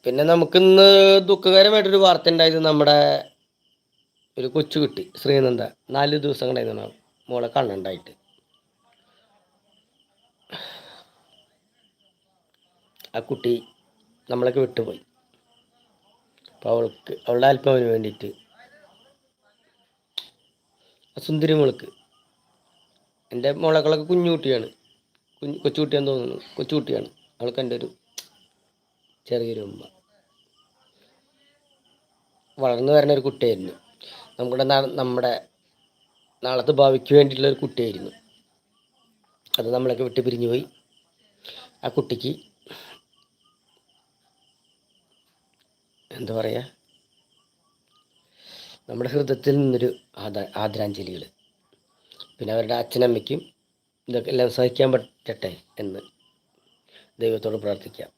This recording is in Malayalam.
പിന്നെ നമുക്കിന്ന് ദുഃഖകരമായിട്ടൊരു വാർത്ത ഉണ്ടായത് നമ്മുടെ ഒരു കൊച്ചുകുട്ടി ശ്രീനന്ദ 4 ദിവസം ഉണ്ടായിരുന്നു മോളെ കണ്ണുണ്ടായിട്ട്. ആ കുട്ടി നമ്മളൊക്കെ വിട്ടുപോയി. അപ്പോൾ അവളുടെ ആത്മാവിന് വേണ്ടിയിട്ട് ആ സുന്ദരി മോൾക്ക്, എൻ്റെ മോളകളൊക്കെ കുഞ്ഞുകുട്ടിയാണ്, കൊച്ചുകുട്ടിയാന്ന് തോന്നുന്നു, കൊച്ചുകുട്ടിയാണ്. അവൾക്ക് എൻ്റെ ഒരു ചെറിയൊരു ഉമ്മ. വളർന്നു വരുന്ന ഒരു കുട്ടിയായിരുന്നു. നമ്മുടെ നാളത്തെ ഭാവിക്ക് വേണ്ടിയിട്ടുള്ള ഒരു കുട്ടിയായിരുന്നു. അത് നമ്മളൊക്കെ വിട്ട് പിരിഞ്ഞു പോയി. ആ കുട്ടിക്ക് എന്താ പറയുക, നമ്മുടെ ഹൃദയത്തിൽ നിന്നൊരു ആദരാഞ്ജലികൾ. പിന്നെ അവരുടെ അച്ഛനമ്മയ്ക്കും ഇതൊക്കെ എല്ലാം സഹിക്കാൻ പറ്റട്ടെ എന്ന് ദൈവത്തോട് പ്രാർത്ഥിക്കാം.